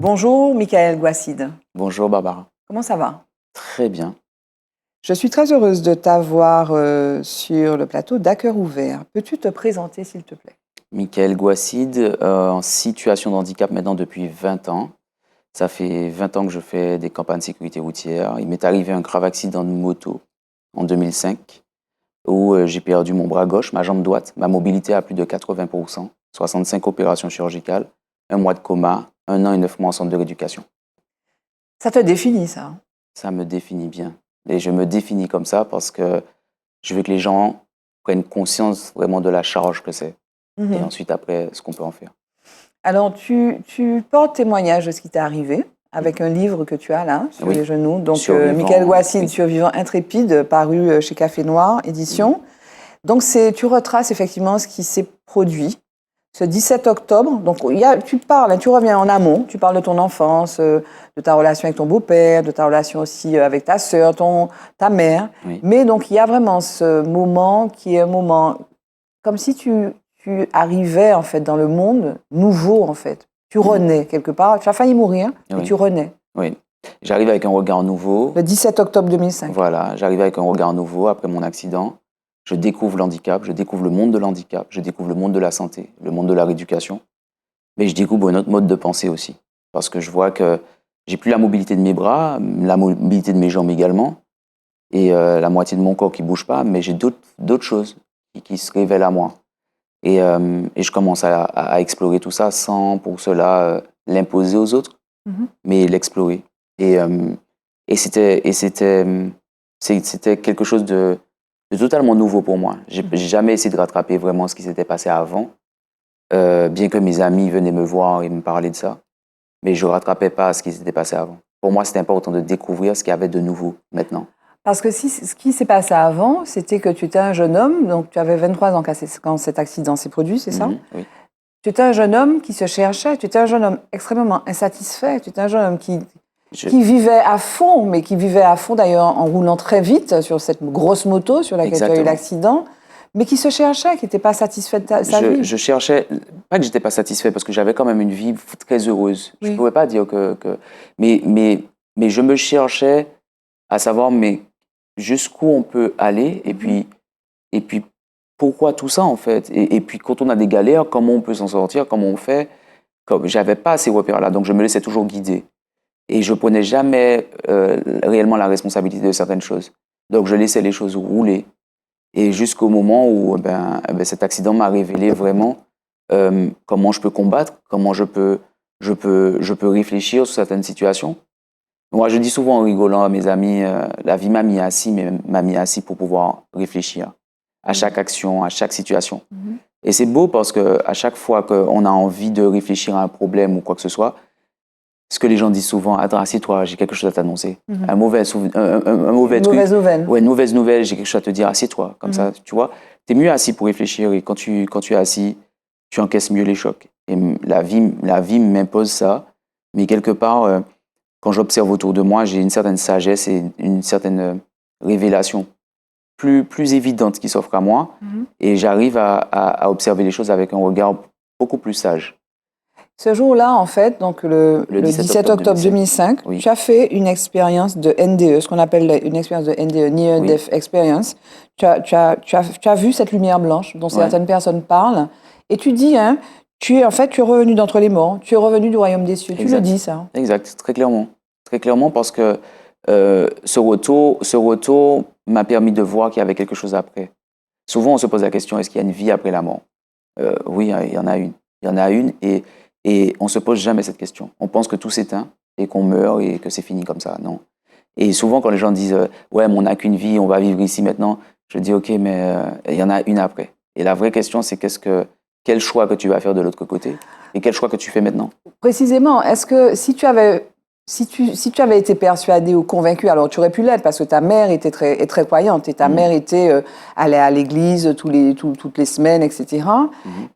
Bonjour, Michael Gouasside. Bonjour Barbara. Comment ça va? Très bien. Je suis très heureuse de t'avoir sur le plateau d'À Cœur Ouvert. Peux-tu te présenter, s'il te plaît? Michael Gouasside, en situation de handicap maintenant depuis 20 ans. Ça fait 20 ans que je fais des campagnes de sécurité routière. Il m'est arrivé un grave accident de moto en 2005 où j'ai perdu mon bras gauche, ma jambe droite, ma mobilité à plus de 80%, 65 opérations chirurgicales, 1 mois de coma, 1 an et 9 mois en centre de rééducation. Ça te définit, ça? Ça me définit bien. Et je me définis comme ça parce que je veux que les gens prennent conscience vraiment de la charge que c'est. Et ensuite, après, ce qu'on peut en faire. Alors, tu portes témoignage de ce qui t'est arrivé avec un livre que tu as là, sur Oui. les genoux. Donc, Survivant, Michael Gouasside, oui. Survivant intrépide, paru chez Café Noir, édition. Donc, tu retraces effectivement ce qui s'est produit ce 17 octobre. Donc, tu parles, tu reviens en amont, tu parles de ton enfance, de ta relation avec ton beau-père, de ta relation aussi avec ta sœur, ta mère. Oui. Mais donc, il y a vraiment ce moment qui est un moment comme si tu arrivais en fait dans le monde nouveau en fait. Tu renais quelque part. Tu as failli mourir, mais Oui. tu renais. Oui. J'arrive avec un regard nouveau. Le 17 octobre 2005. Voilà, j'arrive avec un regard nouveau après mon accident. Je découvre l'handicap, je découvre le monde de l'handicap, je découvre le monde de la santé, le monde de la rééducation. Mais je découvre un autre mode de pensée aussi. Parce que je vois que j'ai plus la mobilité de mes bras, la mobilité de mes jambes également, et la moitié de mon corps qui bouge pas, mais j'ai d'autres choses qui se révèlent à moi. Et je commence à explorer tout ça sans pour cela l'imposer aux autres, mais l'explorer. Et c'était quelque chose de totalement nouveau pour moi. J'ai jamais essayé de rattraper vraiment ce qui s'était passé avant, bien que mes amis venaient me voir et me parler de ça, mais je rattrapais pas ce qui s'était passé avant. Pour moi, c'était important de découvrir ce qu'il y avait de nouveau maintenant. Parce que ce qui s'est passé avant, c'était que tu étais un jeune homme, donc tu avais 23 ans quand cet accident s'est produit, c'est ça? Oui. Tu étais un jeune homme qui se cherchait, tu étais un jeune homme extrêmement insatisfait, tu étais un jeune homme qui vivait à fond, mais qui vivait à fond d'ailleurs en roulant très vite sur cette grosse moto sur laquelle tu as eu l'accident, mais qui se cherchait, qui n'était pas satisfait de sa vie. Je cherchais, pas que j'étais pas satisfait, parce que j'avais quand même une vie très heureuse. Oui. Je pouvais pas dire mais je me cherchais à savoir mais jusqu'où on peut aller et puis pourquoi tout ça en fait et puis quand on a des galères, comment on peut s'en sortir, comment on fait. Comme j'avais pas ces repères-là, donc je me laissais toujours guider et je prenais jamais réellement la responsabilité de certaines choses. Donc je laissais les choses rouler. Et jusqu'au moment où cet accident m'a révélé vraiment comment je peux combattre, comment je peux réfléchir sur certaines situations. Moi, je dis souvent en rigolant à mes amis, la vie m'a mis assis, mais m'a mis assis pour pouvoir réfléchir à chaque action, à chaque situation. Et c'est beau parce que à chaque fois qu'on a envie de réfléchir à un problème ou quoi que ce soit, ce que les gens disent souvent, attends, assieds-toi, j'ai quelque chose à t'annoncer. Une mauvaise nouvelle. Ouais, une mauvaise nouvelle, j'ai quelque chose à te dire, assieds-toi. Comme ça, tu vois, tu es mieux assis pour réfléchir et quand tu es assis, tu encaisses mieux les chocs. Et la vie m'impose ça, mais quelque part, quand j'observe autour de moi, j'ai une certaine sagesse et une certaine révélation plus évidente qui s'offre à moi et j'arrive à observer les choses avec un regard beaucoup plus sage. Ce jour-là, en fait, donc le 17 octobre 2005, oui. tu as fait une expérience de NDE, ce qu'on appelle une expérience de NDE, Near Death Experience. Tu as vu cette lumière blanche dont certaines personnes parlent, et tu dis, tu es revenu d'entre les morts, tu es revenu du royaume des cieux. Exact. Tu le dis, ça. Exact, très clairement parce que ce retour m'a permis de voir qu'il y avait quelque chose après. Souvent, on se pose la question, est-ce qu'il y a une vie après la mort? Oui, il y en a une. Il y en a une et on ne se pose jamais cette question. On pense que tout s'éteint et qu'on meurt et que c'est fini comme ça. Non. Et souvent, quand les gens disent « Ouais, mais on n'a qu'une vie, on va vivre ici maintenant », je dis « Ok, mais il y en a une après. » Et la vraie question, c'est quel choix que tu vas faire de l'autre côté et quel choix que tu fais maintenant? Précisément, est-ce que si tu avais été persuadé ou convaincu, alors tu aurais pu l'être parce que ta mère était très croyante et ta mère allait à l'église toutes les semaines, etc.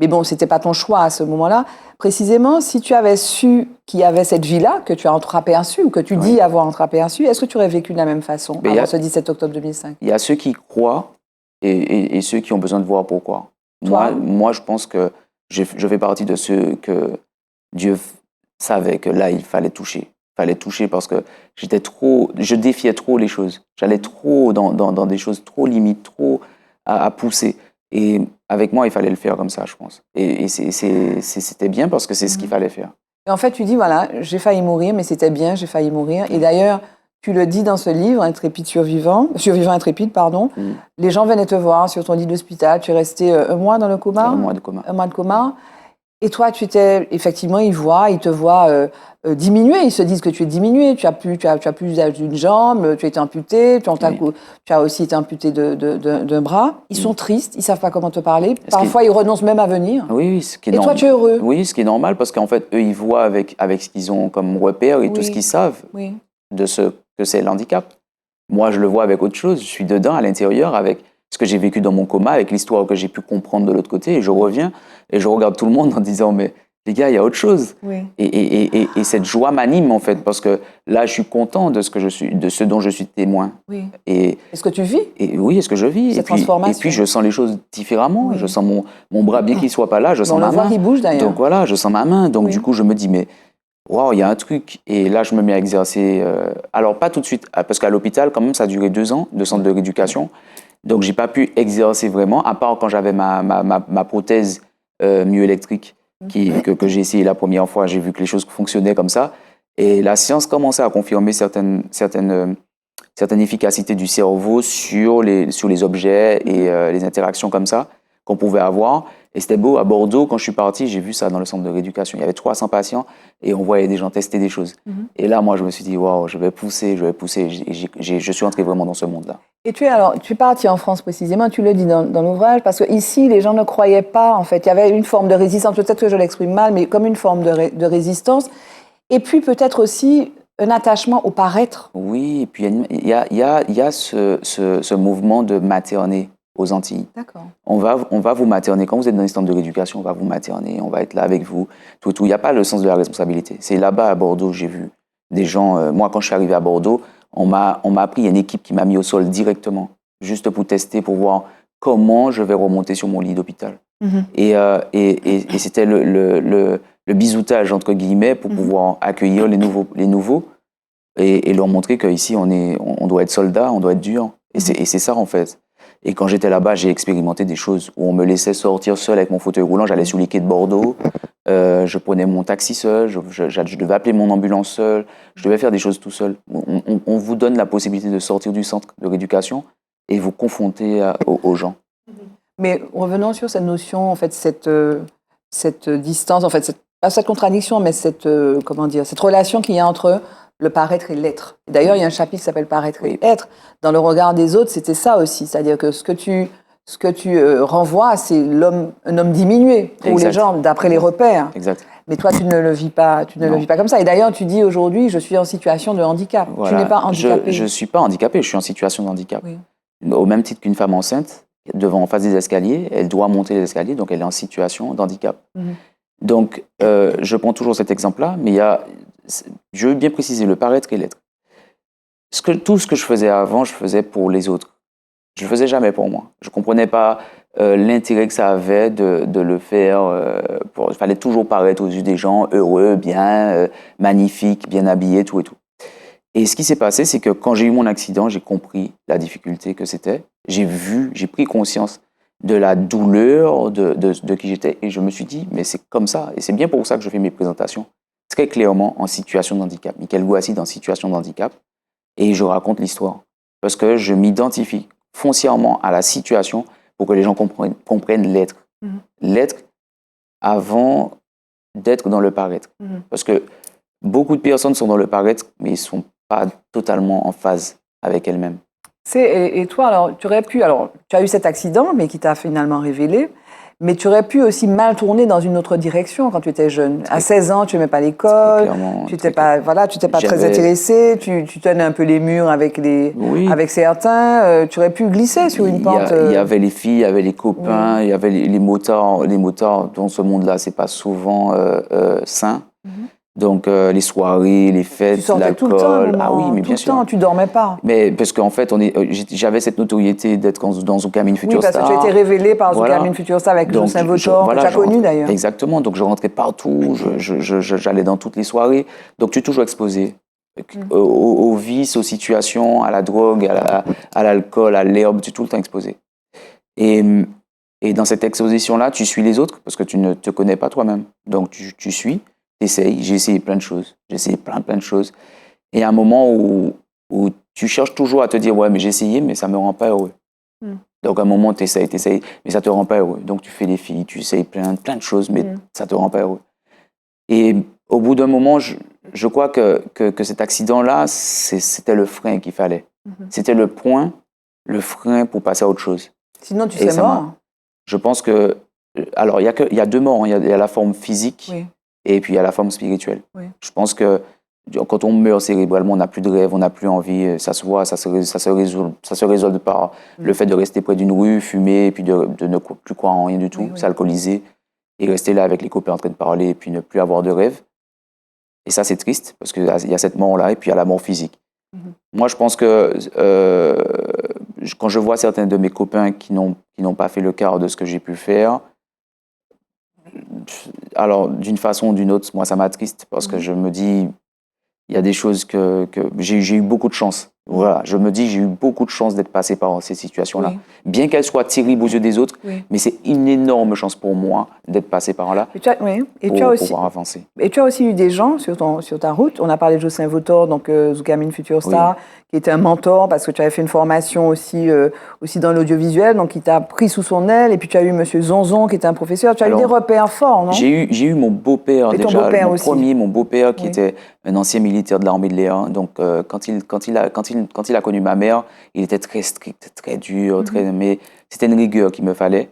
Mais bon, c'était pas ton choix à ce moment-là. Précisément, si tu avais su qu'il y avait cette vie-là, que tu as entreaperçue ou que tu dis avoir entreaperçue, est-ce que tu aurais vécu de la même façon avant ce 17 octobre 2005? Il y a ceux qui croient et ceux qui ont besoin de voir pourquoi. Moi, je pense que je fais partie de ceux que Dieu savais que là, il fallait toucher. Il fallait toucher parce que je défiais trop les choses. J'allais trop dans des choses trop limites, trop à pousser. Et avec moi, il fallait le faire comme ça, je pense. Et c'était bien parce que c'est ce qu'il fallait faire. Et en fait, tu dis, voilà, j'ai failli mourir, mais c'était bien, j'ai failli mourir. Et d'ailleurs, tu le dis dans ce livre, Intrépide survivant intrépide, pardon. Les gens venaient te voir sur ton lit d'hôpital. Tu es resté un mois dans le coma. Un mois de coma. Un mois de coma. Et toi, effectivement, ils te voient diminuer. Ils se disent que tu es diminué. Tu as plus d'une jambe, tu as été amputé, tu as aussi été amputé d'un bras. Ils sont tristes, ils savent pas comment te parler. Parfois, ils renoncent même à venir. Oui, ce qui est normal. Et toi, tu es heureux. Oui, ce qui est normal parce qu'en fait, eux, ils voient avec ce qu'ils ont comme repère et tout ce qu'ils savent de ce que c'est le handicap. Moi, je le vois avec autre chose. Je suis dedans, à l'intérieur, avec ce que j'ai vécu dans mon coma, avec l'histoire que j'ai pu comprendre de l'autre côté. Et je reviens et je regarde tout le monde en disant, mais les gars, il y a autre chose. Oui. Et cette joie m'anime, en fait, parce que là, je suis content de ce dont je suis témoin. Oui. Et est-ce que tu vis? Oui, est-ce que je vis? Cette transformation. Et puis, je sens les choses différemment. Oui. Je sens mon bras, bien qu'il ne soit pas là, je sens ma main. On le voit qui bouge, d'ailleurs. Donc voilà, je sens ma main. Donc du coup, je me dis, mais waouh, il y a un truc. Et là, je me mets à exercer. Alors, pas tout de suite, parce qu'à l'hôpital, quand même, ça a duré 2 ans, de centre de rééducation. Donc, j'ai pas pu exercer vraiment, à part quand j'avais ma prothèse myoélectrique que j'ai essayé la première fois. J'ai vu que les choses fonctionnaient comme ça. Et la science commençait à confirmer certaines efficacités du cerveau sur les objets et les interactions comme ça qu'on pouvait avoir. Et c'était beau, à Bordeaux, quand je suis parti, j'ai vu ça dans le centre de rééducation. Il y avait 300 patients et on voyait des gens tester des choses. Et là, moi, je me suis dit, waouh, je vais pousser. Je suis entré vraiment dans ce monde-là. Et tu es parti en France précisément, tu le dis dans l'ouvrage, parce qu'ici, les gens ne croyaient pas, en fait. Il y avait une forme de résistance, peut-être que je l'exprime mal, mais comme une forme de résistance. Et puis peut-être aussi un attachement au paraître. Oui, et puis il y a ce mouvement de materner aux Antilles. D'accord. On va vous materner. Quand vous êtes dans les centres de rééducation, on va vous materner, on va être là avec vous, tout. Il n'y a pas le sens de la responsabilité. C'est là-bas à Bordeaux, j'ai vu des gens. Moi, quand je suis arrivé à Bordeaux, on m'a appris, il y a une équipe qui m'a mis au sol directement, juste pour tester, pour voir comment je vais remonter sur mon lit d'hôpital. Et c'était le bisoutage, entre guillemets, pour pouvoir accueillir les nouveaux et leur montrer qu'ici, on doit être soldat, on doit être dur. Et c'est ça, en fait. Et quand j'étais là-bas, j'ai expérimenté des choses où on me laissait sortir seul avec mon fauteuil roulant. J'allais sur les quais de Bordeaux, je prenais mon taxi seul, je devais appeler mon ambulance seul, je devais faire des choses tout seul. On vous donne la possibilité de sortir du centre de rééducation et vous confronter aux gens. Mais revenons sur cette notion, en fait, cette distance, en fait, pas cette contradiction, mais cette relation qu'il y a entre le paraître et l'être. D'ailleurs, il y a un chapitre qui s'appelle Paraître et être. Dans le regard des autres, c'était ça aussi. C'est-à-dire que ce que tu renvoies, c'est un homme diminué pour les gens, d'après les repères. Exact. Mais toi, tu ne le vis pas, le vis pas comme ça. Et d'ailleurs, tu dis aujourd'hui, je suis en situation de handicap. Voilà. Tu n'es pas handicapé. Je ne suis pas handicapé, je suis en situation de handicap. Oui. Au même titre qu'une femme enceinte, en face des escaliers, elle doit monter les escaliers, donc elle est en situation de handicap. Donc, je prends toujours cet exemple-là, mais je veux bien préciser le paraître et l'être. Tout ce que je faisais avant, je faisais pour les autres. Je ne le faisais jamais pour moi. Je ne comprenais pas l'intérêt que ça avait de le faire. Il fallait toujours paraître aux yeux des gens heureux, bien, magnifique, bien habillé, tout et tout. Et ce qui s'est passé, c'est que quand j'ai eu mon accident, j'ai compris la difficulté que c'était. J'ai pris conscience de la douleur de qui j'étais. Et je me suis dit, mais c'est comme ça. Et c'est bien pour ça que je fais mes présentations très clairement en situation de handicap. Michael Gouassi en situation de handicap. Et je raconte l'histoire. Parce que je m'identifie foncièrement à la situation pour que les gens comprennent l'être. L'être avant d'être dans le paraître. Parce que beaucoup de personnes sont dans le paraître, mais ils ne sont pas totalement en phase avec elles-mêmes. Et toi, alors, tu as eu cet accident, mais qui t'a finalement révélé, mais tu aurais pu aussi mal tourner dans une autre direction quand tu étais jeune. À 16 ans, tu n'aimais pas l'école, tu n'étais pas très intéressé, tu tenais un peu les murs avec certains, tu aurais pu glisser sur une pente. Il y avait les filles, il y avait les copains, il y avait les motards. Les motards dans ce monde-là, c'est pas souvent sain. Donc, les soirées, les fêtes, Tu sortais tout le temps, l'alcool. Ah oui, mais tout bien le sûr. temps, tu dormais pas. Mais parce qu'en fait, j'avais cette notoriété d'être dans Zoukhamine Future Oui, parce Star. que tu as été révélé par Voilà. Zoukhamine Future Star avec Donc, Jocelyn Votor, voilà, que tu as connu d'ailleurs. Exactement. Donc, je rentrais partout. J'allais dans toutes les soirées. Donc, tu es toujours exposé aux vices, aux situations, à la drogue, à l'alcool, à l'herbe. Tu es tout le temps exposé. Et, et dans cette exposition-là, tu suis les autres parce que tu ne te connais pas toi-même. Donc, tu suis, tu essayes. J'ai essayé plein de choses. J'ai essayé plein de choses. Et il y a un moment où tu cherches toujours à te dire, ouais, mais j'ai essayé, mais ça ne me rend pas heureux. Donc, à un moment, tu essayes, mais ça ne te rend pas heureux. Donc, tu fais les filles, tu essayes plein de choses, mais ça ne te rend pas heureux. Et au bout d'un moment, je crois que cet accident-là, c'était le frein qu'il fallait. C'était le frein pour passer à autre chose. Sinon, tu serais mort. Je pense que... Alors, il y a deux morts. Il y a la forme physique et puis il y a la forme spirituelle. Oui. Je pense que quand on meurt cérébralement, on n'a plus de rêve, on n'a plus envie. Ça se voit, ça se résolve par le fait de rester près d'une rue, fumer, et puis de ne plus croire en rien du tout, s'alcooliser, et rester là avec les copains en train de parler, et puis ne plus avoir de rêve. Et ça, c'est triste, parce qu'il y a cette mort-là, et puis il y a la mort physique. Moi, je pense que quand je vois certains de mes copains qui n'ont pas fait le quart de ce que j'ai pu faire, alors d'une façon ou d'une autre, moi, ça m'attriste, parce que je me dis, il y a des choses que j'ai eu beaucoup de chance. Voilà, je me dis, j'ai eu beaucoup de chance d'être passé par ces situations-là. Bien qu'elles soient terribles aux yeux des autres, mais c'est une énorme chance pour moi d'être passé par là pour pouvoir avancer. Et tu as aussi eu des gens sur ta route. On a parlé de Jocelyn Votor, donc Zoukhamine Future Star, qui était un mentor parce que tu avais fait une formation aussi dans l'audiovisuel, donc qui t'a pris sous son aile. Et puis tu as eu Monsieur Zonzon, qui était un professeur. Tu as eu des repères forts, non? J'ai eu mon beau-père déjà, mon beau-père qui était un ancien militaire de l'armée de l'air. Donc quand il a connu ma mère, il était très strict, très dur, mais c'était une rigueur qu'il me fallait.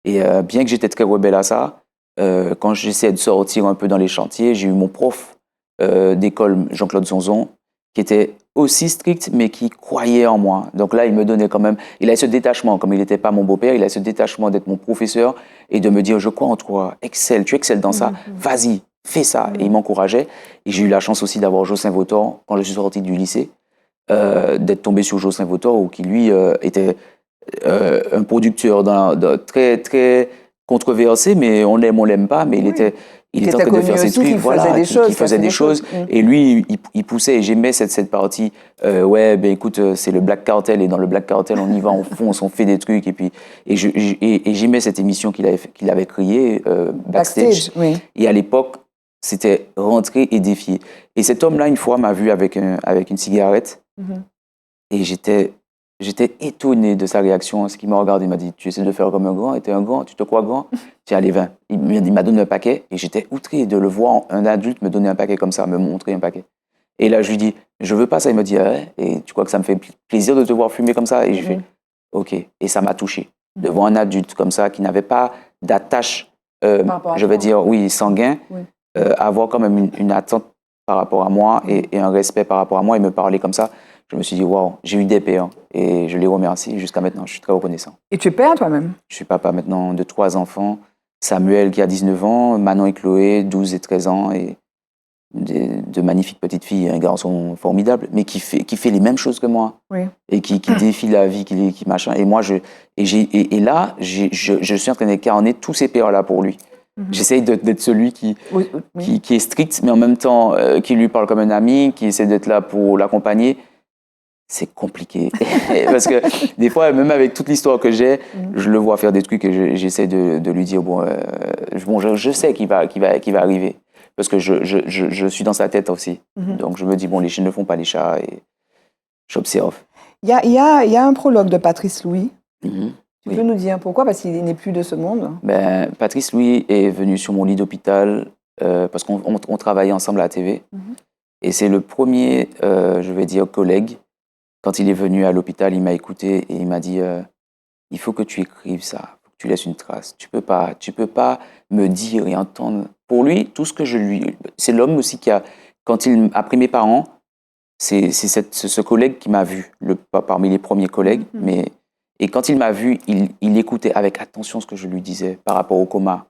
Et bien que j'étais très rebelle à ça, quand j'essayais de sortir un peu dans les chantiers, j'ai eu mon prof d'école, Jean-Claude Zonzon, qui était aussi strict, mais qui croyait en moi. Donc là, il me donnait quand même... Il avait ce détachement, comme il n'était pas mon beau-père, il avait ce détachement d'être mon professeur et de me dire, je crois en toi, tu excelles dans ça, vas-y, fais ça. Et il m'encourageait. Et j'ai eu la chance aussi d'avoir Jocelyn Votor, quand je suis sorti du lycée, d'être tombé sur Jocelyn Votor, qui lui était un producteur très, très controversé, mais on l'aime pas, mais il était en train de faire ses trucs, qui faisait des choses. Et lui, il poussait, et j'aimais cette partie, écoute, c'est le Black Cartel, et dans le Black Cartel, on y va, on fonce, on fait des trucs, et j'aimais cette émission qu'il avait créée, Backstage. Et à l'époque, c'était rentrer et défier. Et cet homme-là, une fois, m'a vu avec une cigarette, et j'étais étonné de sa réaction. Ce qu'il m'a regardé, il m'a dit, tu essaies de faire comme un grand, et t'es un grand, tu te crois grand? Tiens, allez, 20. Il m'a donné un paquet, et j'étais outré de le voir, un adulte me donner un paquet comme ça, me montrer un paquet. Et là, je lui dis, je veux pas ça. Il me dit, ah ouais, et tu crois que ça me fait plaisir de te voir fumer comme ça? Et j'ai fait, ok. Et ça m'a touché. De voir un adulte comme ça, qui n'avait pas d'attache, je vais dire, sanguin, avoir quand même une attente par rapport à moi, et un respect par rapport à moi, et me parler comme ça. Je me suis dit, waouh, j'ai eu des pères, et je les remercie jusqu'à maintenant. Je suis très reconnaissant. Et tu es père toi-même? Je suis papa maintenant de 3 enfants. Samuel qui a 19 ans, Manon et Chloé, 12 et 13 ans, et de magnifiques petites filles, un garçon formidable, mais qui fait les mêmes choses que moi, et qui défie la vie, qui machin. Et moi, là, je suis en train d'incarner tous ces pères-là pour lui. J'essaye d'être celui qui est strict, mais en même temps qui lui parle comme un ami, qui essaie d'être là pour l'accompagner. C'est compliqué. Parce que des fois, même avec toute l'histoire que j'ai, je le vois faire des trucs et j'essaie de lui dire, je sais qu'il va arriver. Parce que je suis dans sa tête aussi. Donc je me dis, les chiens ne font pas les chats, et j'observe. Il y a un prologue de Patrice Louis. Tu peux nous dire pourquoi? Parce qu'il n'est plus de ce monde. Patrice Louis est venu sur mon lit d'hôpital parce qu'on travaillait ensemble à la TV. Et c'est le premier, je vais dire, collègue. Quand il est venu à l'hôpital, il m'a écouté et il m'a dit il faut que tu écrives ça, il faut que tu laisses une trace. Tu peux pas me dire et entendre. Pour lui, tout ce que c'est l'homme aussi quand il a pris mes parents, c'est ce collègue qui m'a vu, parmi les premiers collègues, et quand il m'a vu, il écoutait avec attention ce que je lui disais par rapport au coma.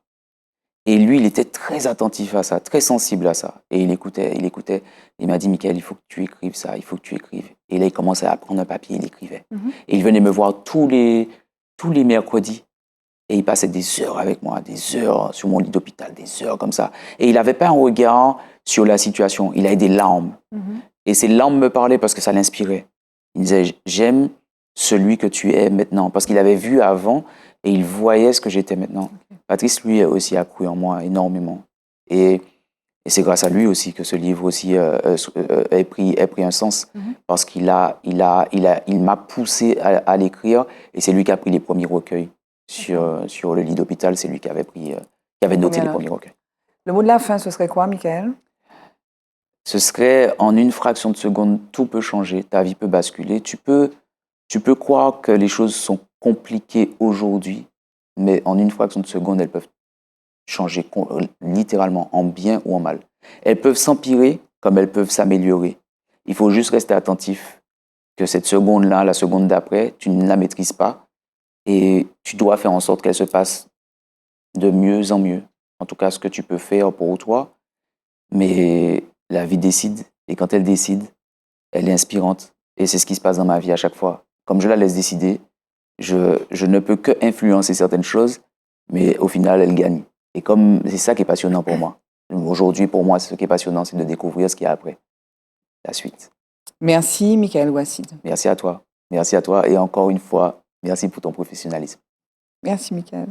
Et lui, il était très attentif à ça, très sensible à ça. Et il écoutait, il écoutait. Il m'a dit, Michael, il faut que tu écrives ça, il faut que tu écrives. Et là, il commençait à prendre un papier, il écrivait. Et il venait me voir tous les mercredis. Et il passait des heures avec moi, des heures sur mon lit d'hôpital, des heures comme ça. Et il n'avait pas un regard sur la situation, il avait des larmes. Et ces larmes me parlaient parce que ça l'inspirait. Il disait, j'aime celui que tu es maintenant. Parce qu'il avait vu avant et il voyait ce que j'étais maintenant. Patrice, lui, aussi a cru en moi énormément. Et c'est grâce à lui aussi que ce livre aussi a pris un sens. Parce qu'il m'a poussé à l'écrire et c'est lui qui a pris les premiers recueils sur le lit d'hôpital. C'est lui qui avait noté les premiers recueils. Le mot de la fin, ce serait quoi, Michael? Ce serait, en une fraction de seconde, tout peut changer, ta vie peut basculer. Tu peux croire que les choses sont compliquées aujourd'hui, mais en une fraction de seconde, elles peuvent changer littéralement en bien ou en mal. Elles peuvent s'empirer comme elles peuvent s'améliorer. Il faut juste rester attentif que cette seconde-là, la seconde d'après, tu ne la maîtrises pas et tu dois faire en sorte qu'elle se passe de mieux en mieux. En tout cas, ce que tu peux faire pour toi, mais la vie décide, et quand elle décide, elle est inspirante. Et c'est ce qui se passe dans ma vie à chaque fois. Comme je la laisse décider, je ne peux que influencer certaines choses, mais au final, elle gagne. Et comme c'est ça qui est passionnant pour moi. Aujourd'hui, pour moi, ce qui est passionnant, c'est de découvrir ce qu'il y a après, la suite. Merci, Michael Ouassine. Merci à toi. Merci à toi. Et encore une fois, merci pour ton professionnalisme. Merci, Michael.